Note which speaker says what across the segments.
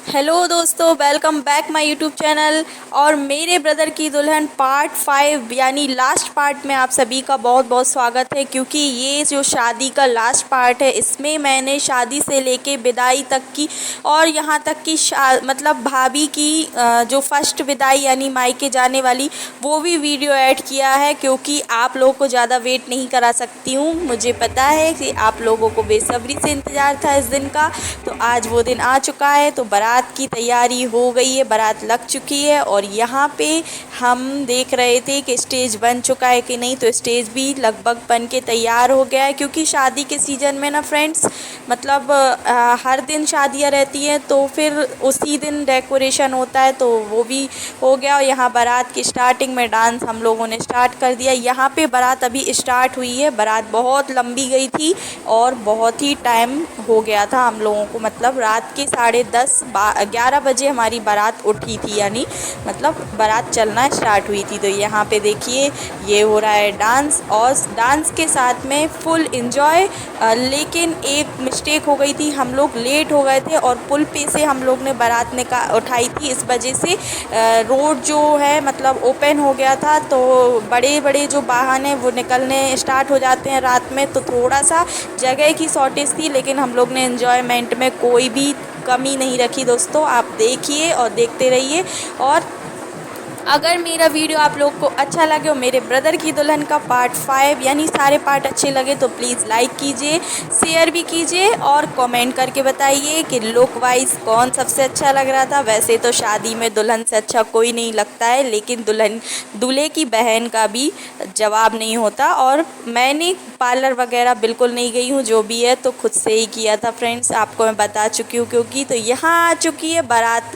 Speaker 1: Hello दोस्तों, welcome back my YouTube channel. और मेरे ब्रदर की दुल्हन पार्ट 5 यानी लास्ट पार्ट में आप सभी का बहुत बहुत स्वागत है, क्योंकि ये जो शादी का लास्ट पार्ट है इसमें मैंने शादी से लेके विदाई तक की और यहाँ तक कि मतलब भाभी की जो फर्स्ट विदाई यानी मायके जाने वाली वो भी वीडियो ऐड किया है, क्योंकि आप लोगों को ज़्यादा वेट नहीं करा सकती हूँ। मुझे पता है कि आप लोगों को बेसब्री से इंतज़ार था इस दिन का, तो आज वो दिन आ चुका है। तो बारात की तैयारी हो गई है, बारात लग चुकी है और यहाँ पे हम देख रहे थे कि स्टेज बन चुका है कि नहीं। तो स्टेज भी लगभग बन के तैयार हो गया है, क्योंकि शादी के सीज़न में ना फ्रेंड्स मतलब हर दिन शादियाँ रहती हैं, तो फिर उसी दिन डेकोरेशन होता है, तो वो भी हो गया। और यहाँ बारात की स्टार्टिंग में डांस हम लोगों ने स्टार्ट कर दिया। यहाँ पे बारात अभी स्टार्ट हुई है, बारात बहुत लंबी गई थी और बहुत ही टाइम हो गया था हम लोगों को, मतलब रात के 10:30 11 बजे हमारी बारात उठी थी, यानी मतलब बारात चलना स्टार्ट हुई थी। तो यहाँ पे देखिए ये हो रहा है डांस, और डांस के साथ में फुल इंजॉय। लेकिन एक मिस्टेक हो गई थी, हम लोग लेट हो गए थे और पुल पे से हम लोग ने बारात उठाई थी, इस वजह से रोड जो है मतलब ओपन हो गया था। तो बड़े बड़े जो वाहन हैं वो निकलने स्टार्ट हो जाते हैं रात में, तो थोड़ा सा जगह की शॉर्टेज थी, लेकिन हम लोग ने एन्जॉयमेंट में कोई भी कमी नहीं रखी। दोस्तों आप देखिए और देखते रहिए। और अगर मेरा वीडियो आप लोग को अच्छा लगे और मेरे ब्रदर की दुल्हन का पार्ट 5 यानी सारे पार्ट अच्छे लगे तो प्लीज़ लाइक कीजिए, शेयर भी कीजिए और कमेंट करके बताइए कि लुक वाइज कौन सबसे अच्छा लग रहा था। वैसे तो शादी में दुल्हन से अच्छा कोई नहीं लगता है, लेकिन दूल्हे की बहन का भी जवाब नहीं होता। और मैंने पार्लर वगैरह बिल्कुल नहीं गई हूँ, जो भी है तो खुद से ही किया था फ्रेंड्स, आपको मैं बता चुकी हूँ। क्योंकि तो यहाँ आ चुकी है बारात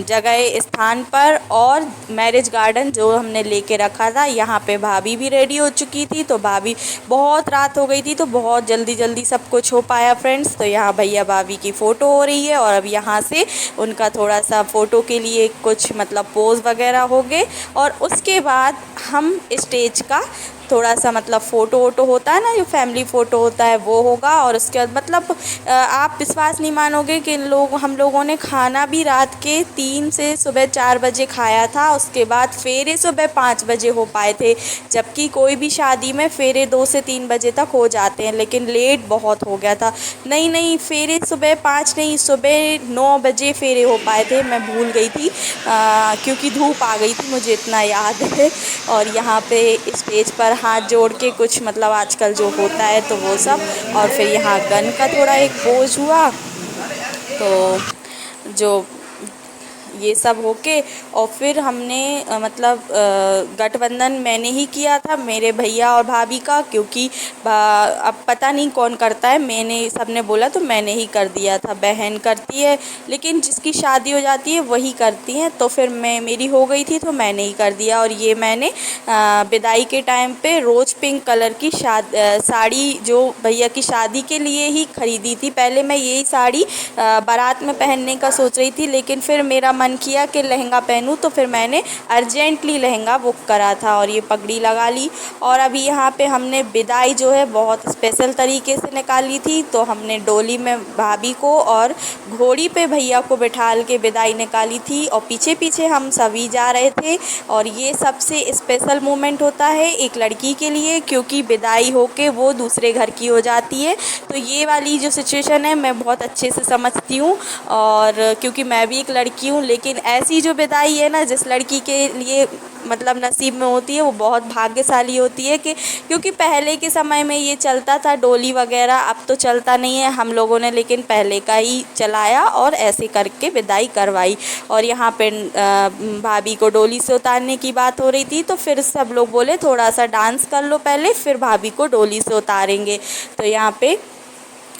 Speaker 1: जगह स्थान पर, और मैरिज गार्डन जो हमने लेके रखा था, यहाँ पे भाभी भी रेडी हो चुकी थी। तो भाभी बहुत रात हो गई थी, तो बहुत जल्दी जल्दी सब कुछ हो पाया फ्रेंड्स। तो यहाँ भैया भाभी की फ़ोटो हो रही है, और अब यहाँ से उनका थोड़ा सा फ़ोटो के लिए कुछ मतलब पोज वगैरह हो गए, और उसके बाद हम स्टेज का थोड़ा सा मतलब फ़ोटो वोटो होता है ना, जो फैमिली फ़ोटो होता है वो होगा। और उसके बाद मतलब आप विश्वास नहीं मानोगे कि हम लोगों ने खाना भी रात के 3 से सुबह 4 बजे खाया था। उसके बाद फेरे सुबह 5 बजे हो पाए थे, जबकि कोई भी शादी में फेरे 2 से 3 बजे तक हो जाते हैं, लेकिन लेट बहुत हो गया था। नहीं फेरे सुबह 5 नहीं, सुबह 9 बजे फेरे हो पाए थे। मैं भूल गई थी क्योंकि धूप आ गई थी, मुझे इतना याद है। और यहाँ पे स्टेज पर हाथ जोड़ के कुछ मतलब आजकल जो होता है तो वो सब, और फिर यहाँ गन का थोड़ा एक पोज हुआ। तो जो ये सब होके और फिर हमने मतलब गठबंधन मैंने ही किया था मेरे भैया और भाभी का, क्योंकि अब पता नहीं कौन करता है, मैंने सबने बोला तो मैंने ही कर दिया था। बहन करती है, लेकिन जिसकी शादी हो जाती है वही करती हैं, तो फिर मेरी हो गई थी तो मैंने ही कर दिया। और ये मैंने विदाई के टाइम पे रोज़ पिंक कलर की साड़ी जो भैया की शादी के लिए ही ख़रीदी थी। पहले मैं यही साड़ी बारात में पहनने का सोच रही थी, लेकिन फिर मेरा मन किया कि लहंगा पहनूं, तो फिर मैंने अर्जेंटली लहंगा बुक करा था और ये पगड़ी लगा ली। और अभी यहाँ पे हमने विदाई जो है बहुत स्पेशल तरीके से निकाली थी। तो हमने डोली में भाभी को और घोड़ी पे भैया को बिठाल के विदाई निकाली थी, और पीछे पीछे हम सभी जा रहे थे। और ये सबसे स्पेशल मोमेंट होता है एक लड़की के लिए, क्योंकि विदाई होके वो दूसरे घर की हो जाती है। तो ये वाली जो सिचुएशन है मैं बहुत अच्छे से समझती हूँ, और क्योंकि मैं भी एक लड़की हूँ। लेकिन ऐसी जो विदाई है ना, जिस लड़की के लिए मतलब नसीब में होती है वो बहुत भाग्यशाली होती है, कि क्योंकि पहले के समय में ये चलता था डोली वगैरह, अब तो चलता नहीं है। हम लोगों ने लेकिन पहले का ही चलाया और ऐसे करके विदाई करवाई। और यहाँ पे भाभी को डोली से उतारने की बात हो रही थी, तो फिर सब लोग बोले थोड़ा सा डांस कर लो पहले, फिर भाभी को डोली से उतारेंगे। तो यहाँ पे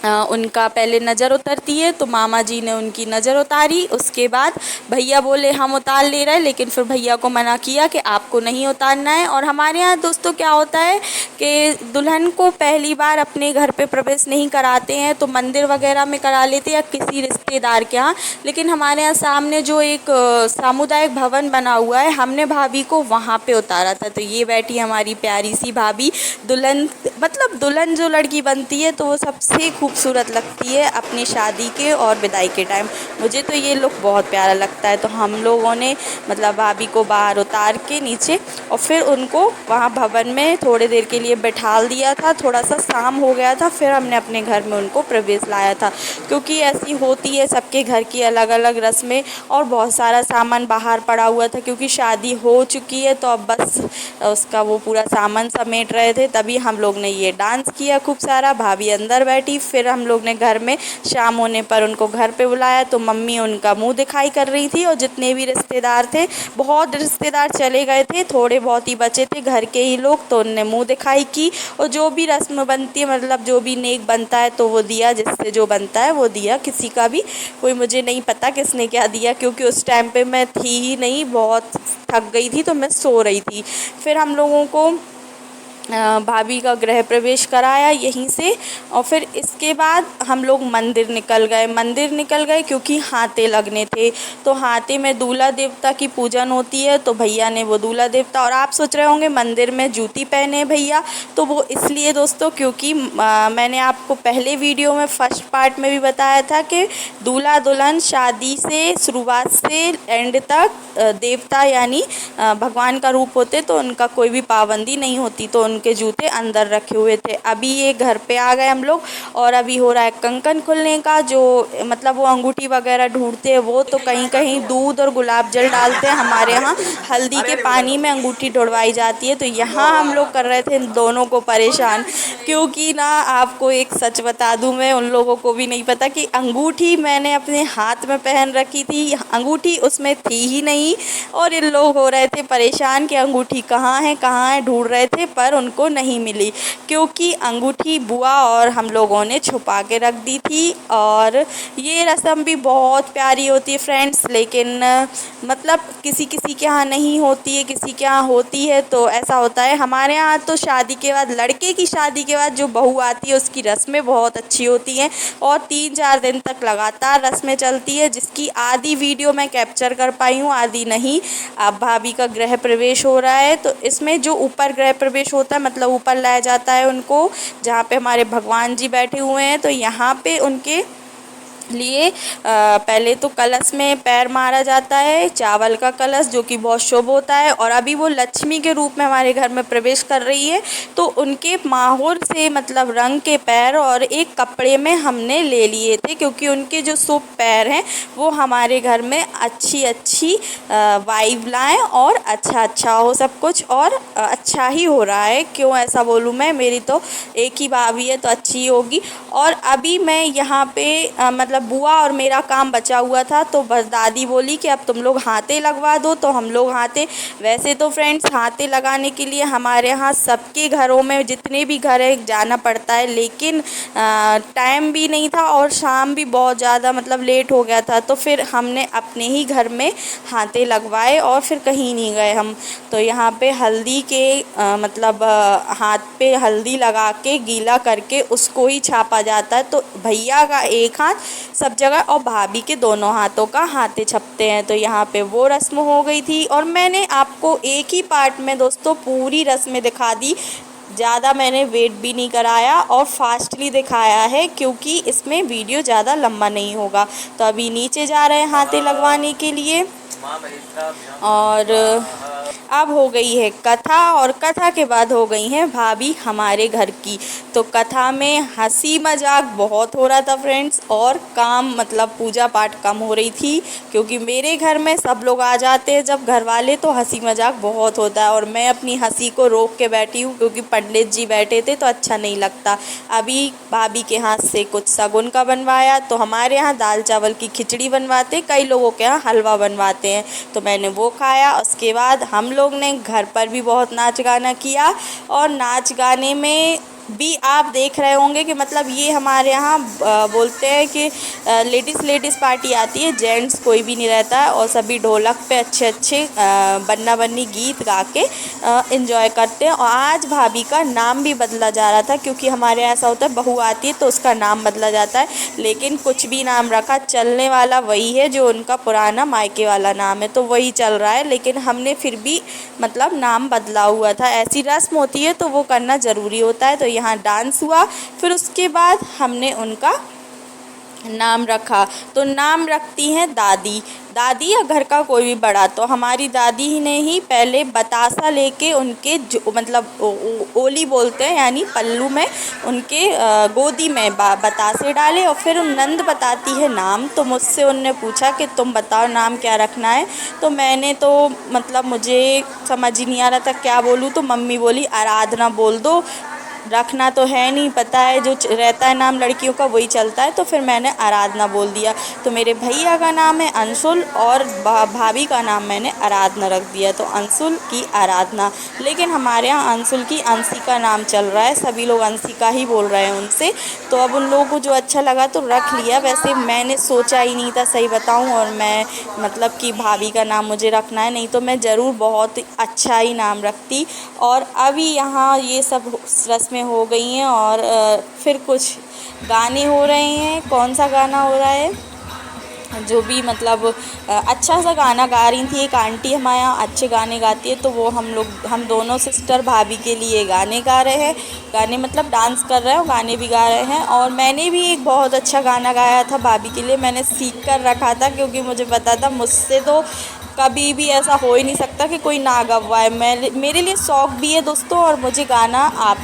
Speaker 1: उनका पहले नज़र उतरती है, तो मामा जी ने उनकी नज़र उतारी। उसके बाद भैया बोले हम उतार ले रहे हैं, लेकिन फिर भैया को मना किया कि आपको नहीं उतारना है। और हमारे यहाँ दोस्तों क्या होता है कि दुल्हन को पहली बार अपने घर पे प्रवेश नहीं कराते हैं, तो मंदिर वगैरह में करा लेते हैं या किसी रिश्तेदार के यहाँ। लेकिन हमारे यहाँ सामने जो एक सामुदायिक भवन बना हुआ है, हमने भाभी को वहाँ पे उतारा था। तो ये बैठी हमारी प्यारी सी भाभी, दुल्हन मतलब दुल्हन जो लड़की बनती है तो वो सबसे खूबसूरत लगती है अपनी शादी के और विदाई के टाइम। मुझे तो ये लुक बहुत प्यारा लगता है। तो हम लोगों ने मतलब भाभी को बाहर उतार के नीचे और फिर उनको वहाँ भवन में थोड़ी देर के लिए बैठाल दिया था। थोड़ा सा शाम हो गया था, फिर हमने अपने घर में उनको प्रवेश लाया था, क्योंकि ऐसी होती है सबके घर की अलग अलग रस्में। और बहुत सारा सामान बाहर पड़ा हुआ था क्योंकि शादी हो चुकी है, तो अब बस उसका वो पूरा सामान समेट रहे थे। तभी हम लोग ने ये डांस किया खूब सारा। भाभी अंदर बैठी, फिर हम लोग ने घर में शाम होने पर उनको घर पे बुलाया तो मम्मी उनका मुंह दिखाई कर रही थी। और जितने भी रिश्तेदार थे, बहुत रिश्तेदार चले गए थे, थोड़े बहुत ही बचे थे घर के ही लोग, तो उनने मुंह दिखाई की। और जो भी रस्म बनती है, मतलब जो भी नेक बनता है तो वो दिया, जिससे जो बनता है वो दिया। किसी का भी कोई मुझे नहीं पता किसने क्या दिया, क्योंकि उस टाइम पे मैं थी ही नहीं, बहुत थक गई थी तो मैं सो रही थी। फिर हम लोगों को भाभी का गृह प्रवेश कराया यहीं से। और फिर इसके बाद हम लोग मंदिर निकल गए क्योंकि हाथे लगने थे। तो हाथे में दूल्हा देवता की पूजन होती है, तो भैया ने वो दूल्हा देवता। और आप सोच रहे होंगे मंदिर में जूती पहने भैया, तो वो इसलिए दोस्तों क्योंकि मैंने आपको पहले वीडियो में फर्स्ट पार्ट में भी बताया था कि दूल्हा दुल्हन शादी से शुरुआत से एंड तक देवता यानी भगवान का रूप होते, तो उनका कोई भी पाबंदी नहीं होती। तो उनके जूते अंदर रखे हुए थे। अभी ये घर पे आ गए हम लोग और अभी हो रहा है कंकन खुलने का। जो मतलब वो अंगूठी वगैरह ढूंढते हैं वो तो कहीं कहीं दूध और गुलाब जल डालते हैं, हमारे यहाँ हल्दी के पानी में अंगूठी ढुड़वाई जाती है। तो यहाँ हम लोग कर रहे थे इन दोनों को परेशान, क्योंकि ना आपको एक सच बता दूँ, मैं उन लोगों को भी नहीं पता कि अंगूठी मैंने अपने हाथ में पहन रखी थी, अंगूठी उसमें थी ही नहीं। और इन लोग हो रहे थे परेशान कि अंगूठी कहाँ है ढूंढ रहे थे, पर उनको नहीं मिली, क्योंकि अंगूठी बुआ और हम लोगों ने छुपा के रख दी थी। और ये रस्म भी बहुत प्यारी होती है फ्रेंड्स, लेकिन मतलब किसी किसी के यहाँ नहीं होती है, किसी के यहाँ होती है। तो ऐसा होता है हमारे यहाँ तो शादी के बाद, लड़के की शादी के बाद जो बहू आती है उसकी रस्में बहुत अच्छी होती हैं और 3-4 दिन तक लगातार रस्में चलती है, जिसकी आधी वीडियो मैं कैप्चर कर पाई हूँ, आधी नहीं। अब भाभी का गृह प्रवेश हो रहा है, तो इसमें जो ऊपर गृह प्रवेश होता है, मतलब ऊपर लाया जाता है उनको, जहाँ पे हमारे भगवान जी बैठे हुए हैं। तो यहाँ पे उनके लिए पहले तो कलश में पैर मारा जाता है, चावल का कलश, जो कि बहुत शुभ होता है। और अभी वो लक्ष्मी के रूप में हमारे घर में प्रवेश कर रही है, तो उनके माहौर से मतलब रंग के पैर और एक कपड़े में हमने ले लिए थे, क्योंकि उनके जो शुभ पैर हैं वो हमारे घर में अच्छी अच्छी वाइब लाएँ और अच्छा हो सब कुछ, और अच्छा ही हो रहा है। क्यों ऐसा बोलूँ मैं, मेरी तो एक ही भाभी है तो अच्छी होगी। और अभी मैं यहाँ पे मतलब बुआ और मेरा काम बचा हुआ था, तो बस दादी बोली कि अब तुम लोग हाथे लगवा दो, तो हम लोग हाथे। वैसे तो फ्रेंड्स हाथे लगाने के लिए हमारे यहाँ सबके घरों में, जितने भी घर है, जाना पड़ता है, लेकिन टाइम भी नहीं था और शाम भी बहुत ज़्यादा मतलब लेट हो गया था। तो फिर हमने अपने ही घर में हाथे लगवाए और फिर कहीं नहीं गए हम। तो यहाँ पे हल्दी के मतलब हाथ पे हल्दी लगा के गीला करके उसको ही छापा जाता है। तो भैया का एक हाथ सब जगह और भाभी के दोनों हाथों का हाथे छपते हैं। तो यहाँ पे वो रस्म हो गई थी और मैंने आपको एक ही पार्ट में दोस्तों पूरी रस्में दिखा दी, ज़्यादा मैंने वेट भी नहीं कराया और फास्टली दिखाया है, क्योंकि इसमें वीडियो ज़्यादा लंबा नहीं होगा। तो अभी नीचे जा रहे हैं हाथे लगवाने के लिए। और अब हो गई है कथा, और कथा के बाद हो गई हैं भाभी हमारे घर की। तो कथा में हंसी मजाक बहुत हो रहा था फ्रेंड्स, और काम मतलब पूजा पाठ कम हो रही थी, क्योंकि मेरे घर में सब लोग आ जाते हैं जब घर वाले, तो हंसी मजाक बहुत होता है। और मैं अपनी हंसी को रोक के बैठी हूँ, क्योंकि पंडित जी बैठे थे तो अच्छा नहीं लगता। अभी भाभी के हाथ से कुछ शगुन का बनवाया, तो हमारे यहाँ दाल चावल की खिचड़ी बनवाते, कई लोगों के यहाँ हलवा बनवाते हैं, तो मैंने वो खाया। उसके बाद हम लोग ने घर पर भी बहुत नाच गाना किया, और नाच गाने में भी आप देख रहे होंगे कि मतलब ये हमारे यहाँ बोलते हैं कि लेडीज़ पार्टी आती है, जेंट्स कोई भी नहीं रहता है, और सभी ढोलक पे अच्छे बन्ना बन्नी गीत गा के एंजॉय करते हैं। और आज भाभी का नाम भी बदला जा रहा था, क्योंकि हमारे यहाँ ऐसा होता है बहू आती है तो उसका नाम बदला जाता है, लेकिन कुछ भी नाम रखा, चलने वाला वही है जो उनका पुराना मायके वाला नाम है, तो वही चल रहा है। लेकिन हमने फिर भी मतलब नाम बदला हुआ था, ऐसी रस्म होती है तो वो करना ज़रूरी होता है। तो यहाँ डांस हुआ। फिर उसके बाद हमने उनका नाम रखा। तो नाम रखती हैं दादी, दादी या घर का कोई भी बड़ा। तो हमारी दादी ने ही पहले बतासा लेके उनके जो मतलब ओली बोलते हैं यानी पल्लू में उनके गोदी में बतासे डाले और फिर नंद बताती है नाम। तो मुझसे उनने पूछा कि तुम बताओ नाम क्या रखना है। तो मैंने तो मतलब मुझे समझ ही नहीं आ रहा था क्या बोलूँ। तो मम्मी बोली आराधना बोल दो, रखना तो है नहीं, पता है जो रहता है नाम लड़कियों का वही चलता है। तो फिर मैंने आराधना बोल दिया। तो मेरे भैया का नाम है अंशुल और भाभी का नाम मैंने आराधना रख दिया। तो अंशुल की आराधना, लेकिन हमारे यहाँ अंशुल की अंशिका नाम चल रहा है, सभी लोग अंशिका ही बोल रहे हैं उनसे। तो अब उन लोगों को जो अच्छा लगा तो रख लिया। वैसे मैंने सोचा ही नहीं था सही बताऊँ, और मैं मतलब कि भाभी का नाम मुझे रखना है, नहीं तो मैं ज़रूर बहुत अच्छा ही नाम रखती। और अभी यहाँ ये सब रस्में हो गई हैं और फिर कुछ गाने हो रहे हैं। कौन सा गाना हो रहा है, जो भी मतलब अच्छा सा गाना गा रही थी एक आंटी हमारे यहाँ, अच्छे गाने गाती है। तो वो हम दोनों सिस्टर भाभी के लिए गाने गा रहे हैं। गाने मतलब डांस कर रहे हैं और गाने भी गा रहे हैं। और मैंने भी एक बहुत अच्छा गाना गाया था भाभी के लिए, मैंने सीख कर रखा था क्योंकि मुझे पता था मुझसे तो कभी भी ऐसा हो ही नहीं सकता कि कोई ना गवाए। मेरे लिए शौक़ भी है दोस्तों, और मुझे गाना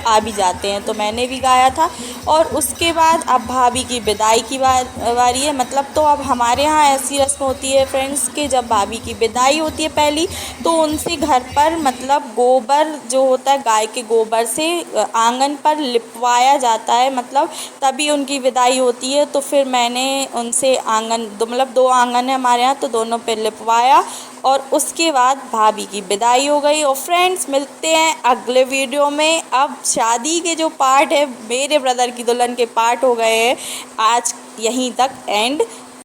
Speaker 1: आ भी जाते हैं। तो मैंने भी गाया था। और उसके बाद अब भाभी की विदाई की बारी है। मतलब तो अब हमारे यहाँ ऐसी रस्म होती है फ्रेंड्स कि जब भाभी की विदाई होती है पहली, तो उनसे घर पर मतलब गोबर जो होता है गाय के गोबर से आंगन पर लिपवाया जाता है, मतलब तभी उनकी विदाई होती है। तो फिर मैंने उनसे आंगन मतलब 2 आंगन है हमारे यहाँ, तो दोनों पे लिपवाया और उसके बाद भाभी की विदाई हो गई। और फ्रेंड्स मिलते हैं अगले वीडियो में। अब शादी के जो पार्ट है, मेरे ब्रदर की दुल्हन के पार्ट हो गए हैं आज यहीं तक एंड।